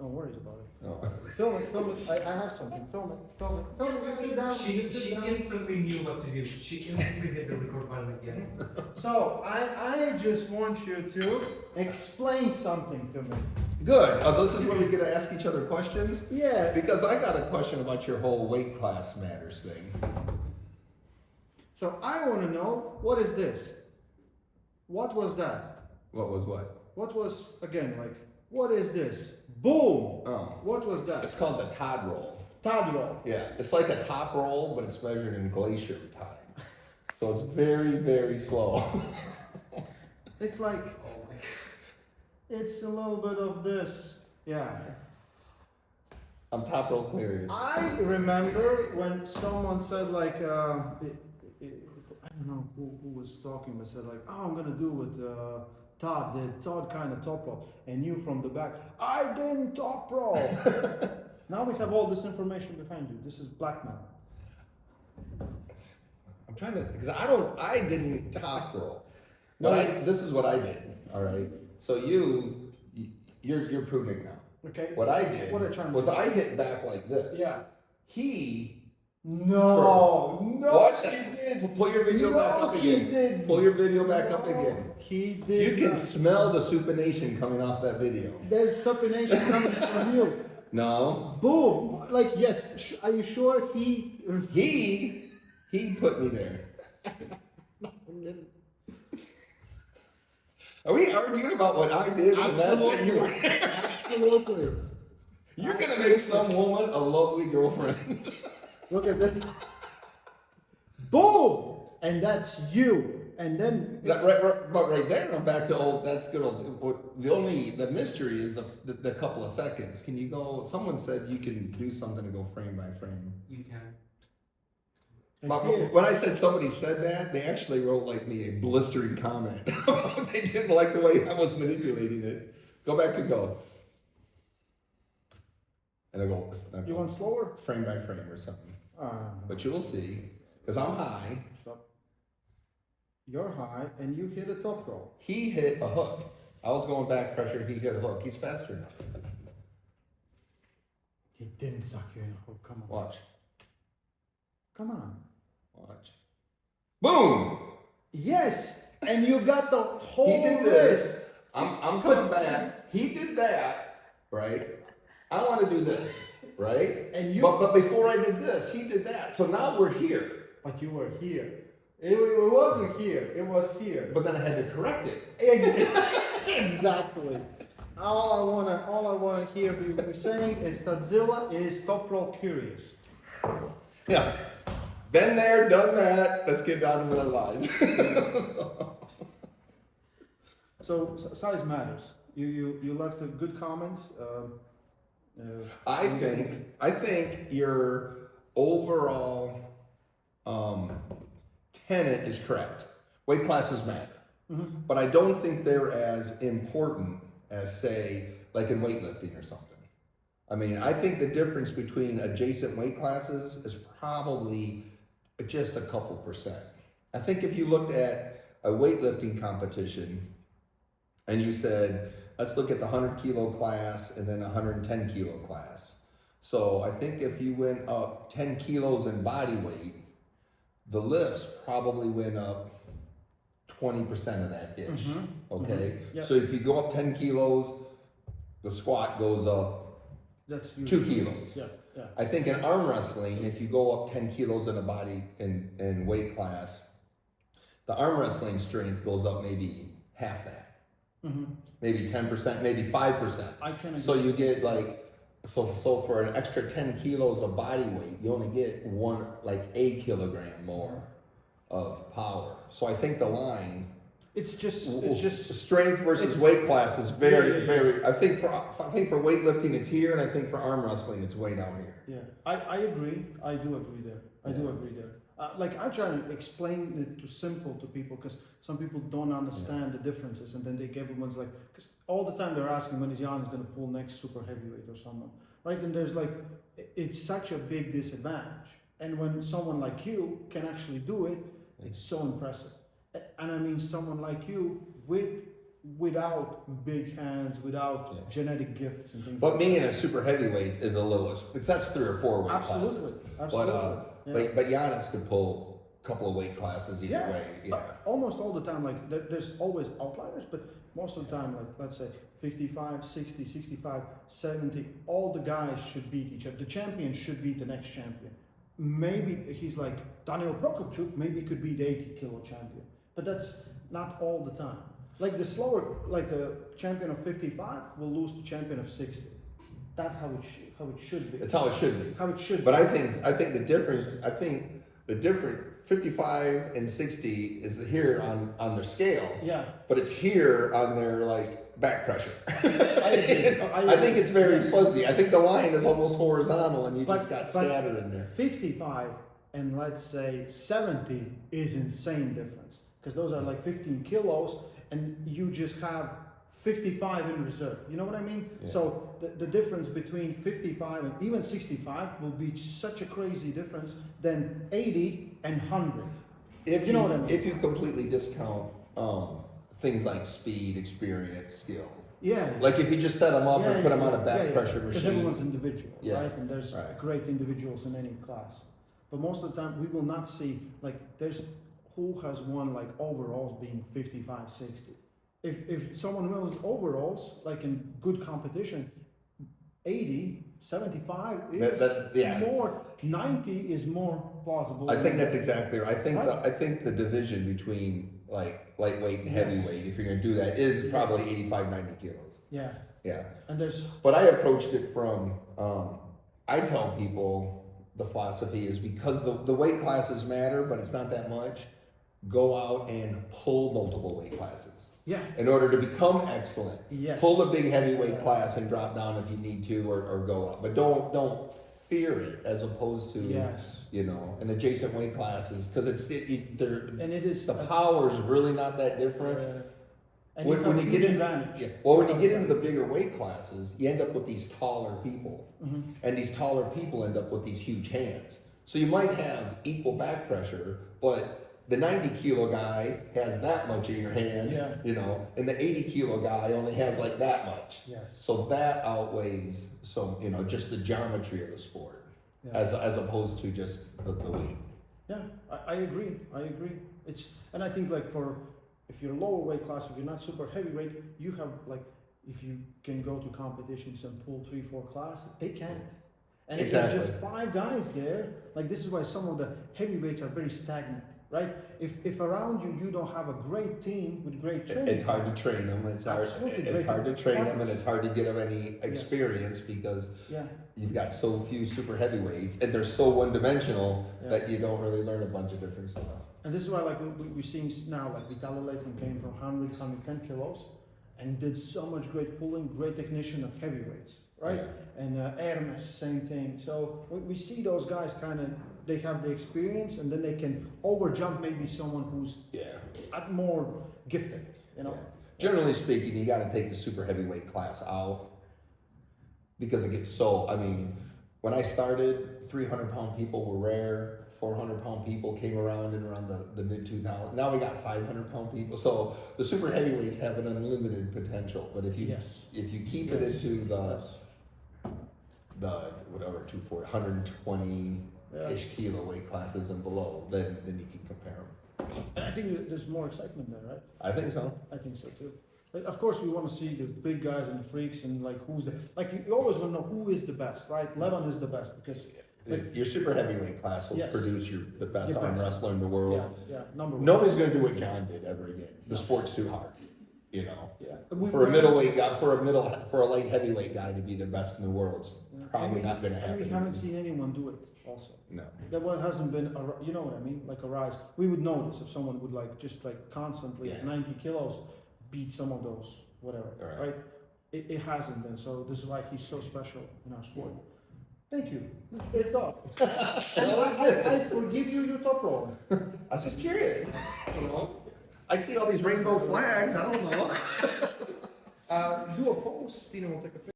Don't worry about it. Oh. Film it. I have something. Film it. Sit down. She sit down. instantly knew what to do. She instantly hit the record button again. So I just want you to explain something to me. Good. This is where we get to ask each other questions? Yeah. Because I got a question about your whole weight class matters thing. So I want to know, what is this? What was that? What was what? What was, again, like, what is this? Boom! Oh. What was that? It's called the Todd Roll. Todd Roll. Yeah. It's like a top roll, but it's measured in glacier time. So it's very, very slow. It's like, Oh my god. it's a little bit of this. Yeah. I'm top roll clear. I remember when someone said like, I don't know who was talking, but said like, oh, I'm gonna do what Todd did. Todd kind of top roll, and you from the back, I didn't top roll. Now we have all this information behind you. This is blackmail. I'm trying to, because I didn't top roll. But this is what I did, all right? So you're proving now. Okay. What I did What are you trying to was do? I hit back like this. Yeah. He No. Watch he that. did. Pull your video back No, up he again. didn't. Pull your video back up again. He did. You can not. smell the supination coming off that video. There's supination coming from you. No. Boom. Like, yes. Are you sure he? He put me there. Are we arguing about what I did? And that's that you were there? Absolutely. You're gonna make some woman a lovely girlfriend. Look at this. Boom! And that's you. And then it's- But right there, I'm back to old. That's good old. The mystery is the couple of seconds. Can you go? Someone said you can do something to go frame by frame. You can. But here. when I said somebody said that, they actually wrote like me a blistering comment. They didn't like the way I was manipulating it. Go back to go. And I go. You want slower? frame by frame or something. But you'll see, because I'm high. Stop. You're high and you hit a top roll. He hit a hook. I was going back pressure. He hit a hook. He's faster now. He didn't suck you in a hook. Come on. Watch. Come on. Watch. Boom! Yes, and you got the whole He did wrist. this. I'm coming back. He did that, right? I want to do this, right? And you. But before I did this, he did that. So now we're here. But you were here. It wasn't here. It was here. But then I had to correct it. Exactly. All I wanna hear you saying is Tadzilla is top roll curious. Yes. Been there, done that. Let's get down to the line. So size matters. You left a good comment. I think your overall tenet is correct. Weight classes matter. Mm-hmm. But I don't think they're as important as, say, like in weightlifting or something. I mean, I think the difference between adjacent weight classes is probably just a couple percent. I think if you looked at a weightlifting competition and you said, let's look at the 100 kilo class and then 110 kilo class. So I think if you went up 10 kilos in body weight, the lifts probably went up 20% of that ish. Okay. Mm-hmm. Yep. So if you go up 10 kilos, the squat goes up That's 2 kilos. Yeah, yeah. I think in arm wrestling, if you go up 10 kilos in a body in weight class, the arm wrestling strength goes up maybe half that. Mm-hmm. Maybe 10%, maybe 5%. I can agree. So you get like, so for an extra 10 kilos of body weight, you only get a kilogram more of power. So I think the line, It's just strength versus it's- weight class is very, Yeah. very. I think for weightlifting it's here, and I think for arm wrestling it's way down here. Yeah, I agree. I do agree there. I do agree there. Like I try to explain it to simple to people because some people don't understand the differences, and then everyone's like, because all the time they're asking when is Jan going to pull next super heavyweight or someone, right? And there's like, it's such a big disadvantage, and when someone like you can actually do it, it's so impressive. And I mean, someone like you with without big hands, without genetic gifts and things. But like me that. in a super heavyweight is a little, because that's 3 or 4 weight Absolutely, classes. absolutely. But Giannis could pull a couple of weight classes either way. Yeah. Almost all the time, like there's always outliers, but most of the time, like let's say 55, 60, 65, 70, all the guys should beat each other. The champion should beat the next champion. Maybe he's like Daniel Prokopchuk, maybe he could be the 80 kilo champion, but that's not all the time. Like the champion of 55 will lose to champion of 60. That's how it should be. It's how it should be. How it should But be. I think the difference 55 and 60 is here on their scale. Yeah. But it's here on their like back pressure. I agree. You know? I think it's very Yes. fuzzy. I think the line is almost horizontal and you But- just got but scatter in there. 55 and let's say 70 is insane difference because those are like 15 kilos and you just have 55 in reserve. You know what I mean? Yeah. So the difference between 55 and even 65 will be such a crazy difference than 80 and 100. If You know what I mean? If you completely discount things like speed, experience, skill. Yeah. Like if you just set them up and put them on a back pressure Because machine. everyone's individual, Yeah. right? And there's Right. great individuals in any class. But most of the time, we will not see, like, there's who has won, like, overalls being 55, 60. If someone wins overalls, like in good competition, 80, 75 is yeah. more, 90 is more plausible. I think that's exactly right. Right? I think the division between like lightweight and Yes. heavyweight, if you're gonna do that, is Yes. probably 85, 90 kilos. Yeah. Yeah. And there's, But I approached it from, I tell people the philosophy is because the weight classes matter, but it's not that much. Go out and pull multiple weight classes yeah, in order to become excellent. yes. Pull a big heavyweight class and drop down if you need to, or go up. But don't fear it as opposed to Yes. you know an adjacent weight classes because they're And it is the power is really not that different. And When have you huge get in, advantage. yeah. Well, when you get into the bigger weight classes, you end up with these taller people, Mhm. and these taller people end up with these huge hands. So you might have equal back pressure, but the 90 kilo guy has that much in your hand, Yeah. you know, and the 80 kilo guy only has like that much. Yes. So that outweighs just the geometry of the sport, Yeah. as opposed to just the weight. Yeah, I agree. And I think like if you're lower weight class, if you're not super heavyweight, you have like, if you can go to competitions and pull 3-4 classes, they can't. And if there's Exactly. just 5 guys there, like this is why some of the heavyweights are very stagnant, right? If around you don't have a great team with great training. It's hard to train them. Absolutely It's great hard to train them, and partners. it's hard to get them any experience because Yeah, you've got so few super heavyweights, and they're so one-dimensional Yeah. that you don't really learn a bunch of different stuff. and this is why like we're seeing now, like Vitaly Leighton came from 100, 110 kilos and did so much great pulling, great technician of heavyweights, right? Yeah. And Hermes, same thing. So we see those guys kind of, they have the experience and then they can over jump maybe someone who's Yeah. more gifted, you know? Generally speaking, you got to take the super heavyweight class out because it gets so. I mean, when I started, 300-pound people were rare. 400-pound people came around in around the mid 2000s. Now we got 500-pound people. So the super heavyweights have an unlimited potential. But if you Yes. keep it Yes. into Yes. the whatever 120-ish kilo weight classes and below, then you can compare them. And I think there's more excitement there, right? I think so. I think so too. But of course, we want to see the big guys and the freaks and like who's the, like you always want to know who is the best, right? Levin is the best because Your super heavyweight class will Yes. produce the best The arm best. wrestler in the world. yeah, number one. Nobody's gonna do what John did ever again. The No. sport's too hard, you know. Yeah. For a middleweight guy, for a light heavyweight guy to be the best in the world, it's probably not gonna And happen. we haven't seen anyone do it also. No. That one hasn't been, you know what I mean, like a rise. We would notice if someone would like just like constantly at 90 kilos beat some of those, whatever, Right. right? It hasn't been, so this is why he's so special in our sport. Thank you. Great talk. I forgive you your top roll. I was just curious. You know, I see all these rainbow flags. I don't know. Do a pose. Tina will take a picture.